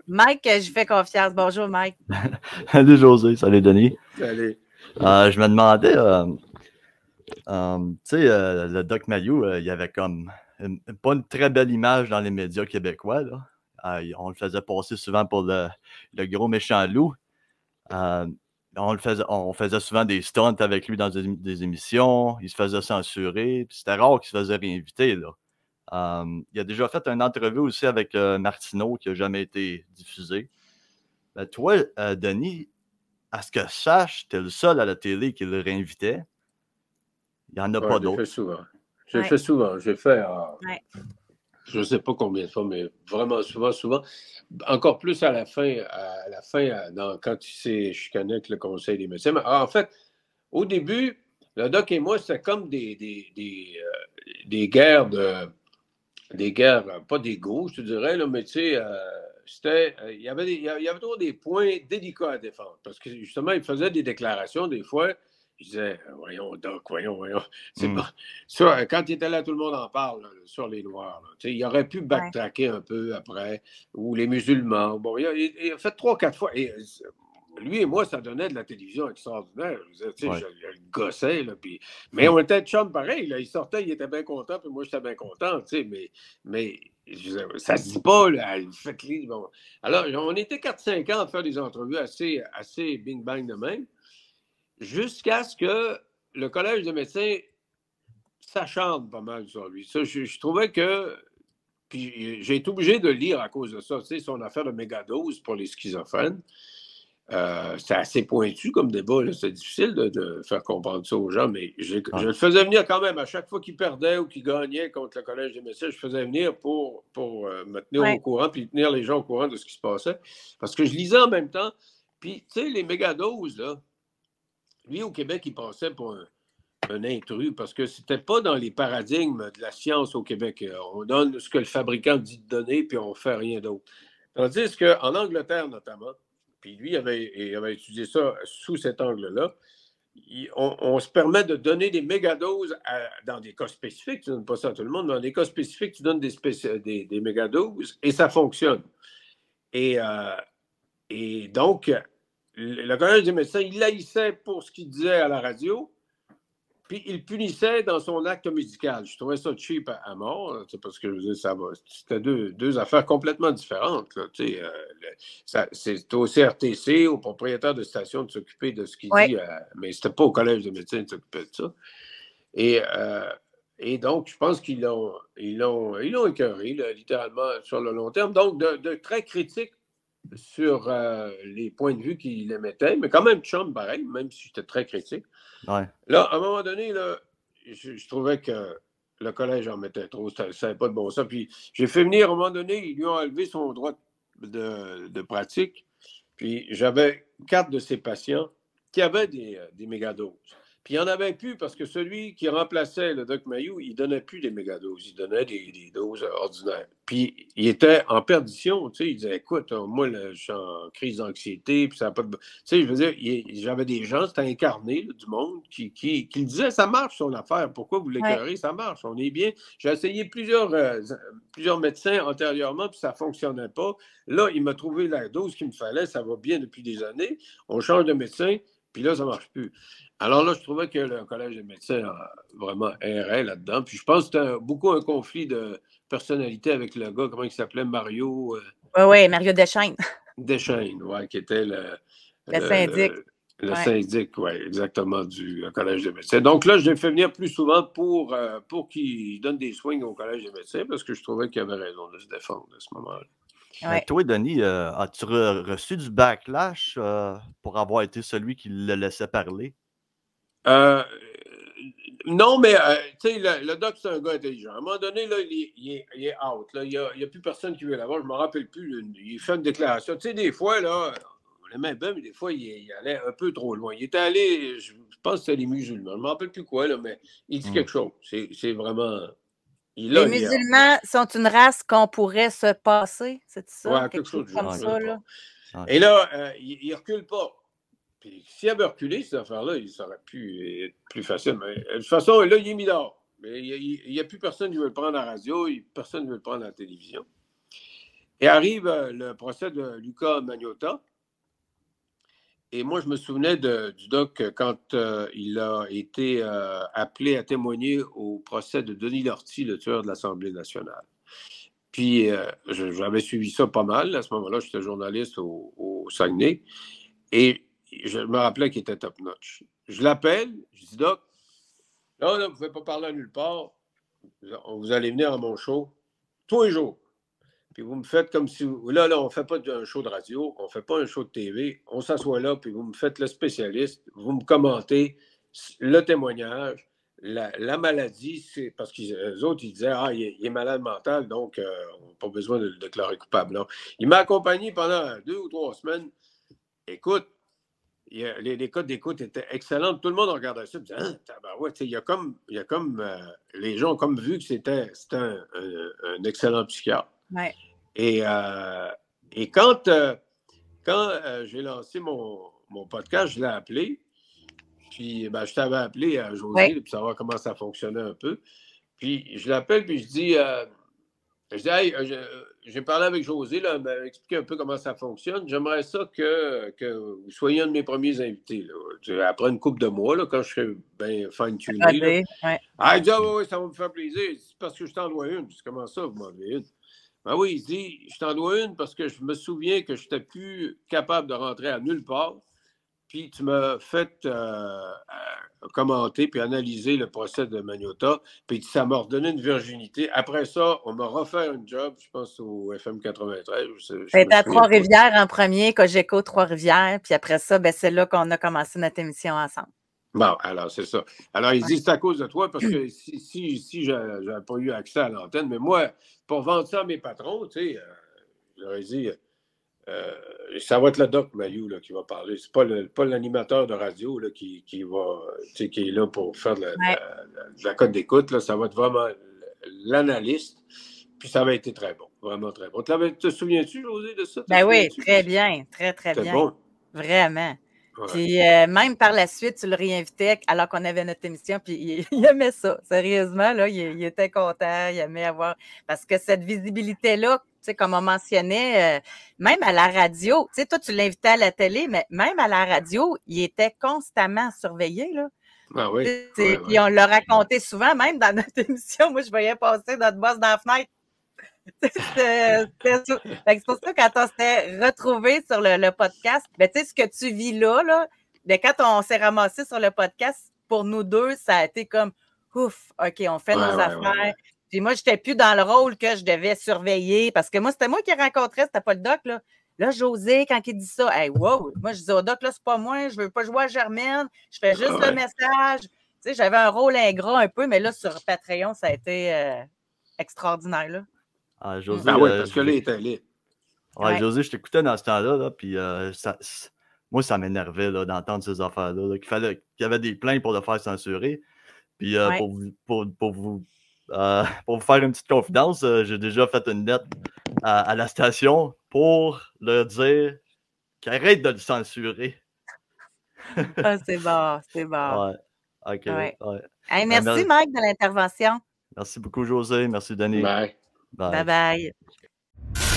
Mike, je fais confiance. Bonjour, Mike. Salut José, salut Denis. Salut. Je me demandais, tu sais, le Doc Mayou, il y avait comme pas une très belle image dans les médias québécois, là. On le faisait passer souvent pour le gros méchant loup. On faisait souvent des stunts avec lui dans des émissions. Il se faisait censurer. C'était rare qu'il se faisait réinviter, là. Il a déjà fait une entrevue aussi avec Martineau qui n'a jamais été diffusée. Ben, toi, Denis, à ce que je sache, t'es le seul à la télé qui le réinvitait. Il n'y en a pas d'autres. Je le fais souvent. J'ai fait, je ne sais pas combien de fois, mais vraiment souvent. Encore plus à la fin, quand tu sais, je connais avec le conseil des médecins. Mais, en fait, au début, le doc et moi, c'était comme des guerres pas d'ego, je te dirais, là, mais tu sais, il y avait toujours des points délicats à défendre. Parce que justement, il faisait des déclarations des fois. Je disais, voyons, Doc, voyons. C'est pas. Ça, quand il était là, tout le monde en parle, là, sur les Noirs. Là. Il aurait pu backtracker un peu après, ou les musulmans. Bon, il a fait 3-4 fois. Et lui et moi, ça donnait de la télévision extraordinaire. Je le gossais. Là, puis... Mais on était chum pareil. Là. Il sortait, il était bien content, puis moi, j'étais bien content. Mais ça se dit pas, là, faites-les. Bon. Alors, on était 4-5 ans à faire des entrevues assez bing-bang de même, jusqu'à ce que le Collège de médecins s'acharne pas mal sur lui. Ça, je trouvais que... Puis j'ai été obligé de lire à cause de ça, tu sais, son affaire de mégadose pour les schizophrènes. C'est assez pointu comme débat. C'est difficile de faire comprendre ça aux gens, mais je le faisais venir quand même. À chaque fois qu'il perdait ou qu'il gagnait contre le Collège des médecins, je faisais venir pour me tenir au courant puis tenir les gens au courant de ce qui se passait. Parce que je lisais en même temps. Puis, tu sais, les mégadoses, là, lui, au Québec, il passait pour un intrus parce que c'était pas dans les paradigmes de la science au Québec. On donne ce que le fabricant dit de donner puis on fait rien d'autre. Tandis qu'en Angleterre, notamment, puis lui, il avait étudié ça sous cet angle-là. On se permet de donner des mégadoses dans des cas spécifiques. Tu ne donnes pas ça à tout le monde, mais dans des cas spécifiques, tu donnes des mégadoses et ça fonctionne. Et donc, le Collège des médecins, il haïssait pour ce qu'il disait à la radio, puis il punissait dans son acte médical. Je trouvais ça cheap à mort, parce que je veux dire, c'était deux affaires complètement différentes. C'est au CRTC, au propriétaire de station de s'occuper de ce qu'il dit, mais c'était pas au Collège de médecins de s'occuper de ça. Et donc, je pense qu'ils l'ont écœuré, là, littéralement, sur le long terme. Donc, de très critique sur les points de vue qu'il émettait, mais quand même chum pareil, même si j'étais très critique. Ouais. Là, à un moment donné, là, je trouvais que le collège en mettait trop, ça n'avait pas de bon sens. Puis j'ai fait venir, à un moment donné, ils lui ont enlevé son droit de pratique. Puis j'avais 4 de ses patients qui avaient des mégadoses. Puis il n'y en avait plus parce que celui qui remplaçait le Doc Mayou, il ne donnait plus des mégadoses, il donnait des doses ordinaires. Puis il était en perdition, tu sais, il disait, écoute, moi, là, je suis en crise d'anxiété, puis ça n'a pas de... Tu sais, je veux dire, j'avais des gens, c'était incarné, là, du monde, qui disaient, ça marche son affaire, pourquoi vous l'écœurez, ça marche, on est bien. J'ai essayé plusieurs médecins antérieurement, puis ça ne fonctionnait pas. Là, il m'a trouvé la dose qu'il me fallait, ça va bien depuis des années, on change de médecin, puis là, ça ne marche plus. Alors là, je trouvais que le Collège des médecins a vraiment erré là-dedans. Puis je pense que c'était beaucoup un conflit de personnalité avec le gars, comment il s'appelait, Mario... Oui, Mario Deschênes. Deschênes, oui, qui était le syndic. Le syndic, oui, exactement, du Collège des médecins. Donc là, je l'ai fait venir plus souvent pour qu'il donne des swings au Collège des médecins parce que je trouvais qu'il avait raison de se défendre à ce moment-là. Ouais. Toi, Denis, as-tu reçu du backlash pour avoir été celui qui le laissait parler? Non, mais tu sais, le doc, c'est un gars intelligent. À un moment donné, là, il est out. Là. Il n'y a plus personne qui veut l'avoir. Je ne me rappelle plus. Il fait une déclaration. Tu sais, des fois, là, on l'aimait bien, mais des fois, il allait un peu trop loin. Il était allé, je pense que c'était les musulmans. Je ne me rappelle plus quoi, là, mais il dit quelque chose. C'est vraiment... Les musulmans sont une race qu'on pourrait se passer, c'est ça? Oui, quelque chose comme ça, là. Et là, il ne recule pas. Puis s'il avait reculé, cette affaire-là, ça aurait pu être plus facile. Mais de toute façon, là, il est mis dehors. Mais il n'y a plus personne qui veut le prendre à la radio, personne ne veut le prendre à la télévision. Et arrive le procès de Luca Magnotta. Et moi, je me souvenais du doc quand il a été appelé à témoigner au procès de Denis Lortie, le tueur de l'Assemblée nationale. Puis, j'avais suivi ça pas mal. À ce moment-là, j'étais journaliste au Saguenay. Et je me rappelais qu'il était top-notch. Je l'appelle, je dis, Doc, là, vous ne pouvez pas parler à nulle part. Vous allez venir à mon show tous les jours. Puis vous me faites comme si... Là, on ne fait pas un show de radio, on ne fait pas un show de TV. On s'assoit là, puis vous me faites le spécialiste, vous me commentez le témoignage, la maladie, c'est parce qu'eux autres, ils disaient, ah, il est malade mental, donc on n'a pas besoin de le déclarer coupable. Non. Il m'a accompagné pendant 2 ou 3 semaines. Écoute, les codes d'écoute étaient excellentes. Tout le monde regardait ça et disait, ouais, il y a comme les gens ont comme vu que c'était un excellent psychiatre. Ouais. Et quand j'ai lancé mon podcast, je l'ai appelé. Puis je t'avais appelé à José pour savoir comment ça fonctionnait un peu. Puis je l'appelle, puis je dis, hey, j'ai parlé avec José, là, elle m'a expliqué un peu comment ça fonctionne. J'aimerais ça que vous soyez un de mes premiers invités. Là. Après une couple de mois, là, quand je serai bien fine-tuné. Il dit, oui, ça va me faire plaisir. C'est parce que je t'en dois une. Je dis, comment ça, vous m'en donnez une? Ben oui, il dit, je t'en dois une parce que je me souviens que je n'étais plus capable de rentrer à nulle part. Puis tu m'as fait commenter puis analyser le procès de Magnotta. Puis ça m'a redonné une virginité. Après ça, on m'a refait un job, je pense, au FM 93. C'était à Trois-Rivières en premier, Cogeco Trois-Rivières. Puis après ça, c'est là qu'on a commencé notre émission ensemble. Bon, alors c'est ça. Alors, il dit, c'est à cause de toi, parce que si je n'avais pas eu accès à l'antenne, mais moi, pour vendre ça à mes patrons, tu sais, j'aurais dit, ça va être le Doc Mayou là, qui va parler. C'est pas l'animateur de radio là, qui est là pour faire de la cote d'écoute. Là. Ça va être vraiment l'analyste. Puis ça avait été très bon, vraiment très bon. Te souviens-tu, José, de ça? Ben oui, très bien, très, très bien. Bon. Vraiment. Ouais. Puis même par la suite, tu le réinvitais alors qu'on avait notre émission, puis il aimait ça. Sérieusement, là, il était content, il aimait avoir... Parce que cette visibilité-là, tu sais, comme on mentionnait, même à la radio, tu sais, toi, tu l'invitais à la télé, mais même à la radio, il était constamment surveillé, là. Ah oui. Puis on l'a raconté souvent, même dans notre émission. Moi, je voyais passer notre boss dans la fenêtre. C'est pour ça que quand on s'était retrouvés sur le podcast, tu sais, ce que tu vis là, quand on s'est ramassés sur le podcast, pour nous deux, ça a été comme ouf, OK, on fait nos affaires. Puis moi, je n'étais plus dans le rôle que je devais surveiller parce que moi, c'était moi qui rencontrais, c'était pas le doc, là. Là, José, quand il dit ça, hey, wow, moi, je dis au doc, là, c'est pas moi, je veux pas jouer à Germaine, je fais juste le message. Tu sais, j'avais un rôle ingrat un peu, mais là, sur Patreon, ça a été extraordinaire, là. Ah, José, parce que là, il était libre. José, je t'écoutais dans ce temps-là, puis moi, ça m'énervait d'entendre ces affaires-là, qu'il y avait des plaintes pour le faire censurer. Puis pour vous faire une petite confidence, j'ai déjà fait une lettre à la station pour leur dire qu'ils arrêtent de le censurer. Ah, c'est bon, c'est bon. Ouais. OK. Ouais. Hey, merci, Mike, de l'intervention. Merci beaucoup, José. Merci, Denis. Bye. Bye. Bye.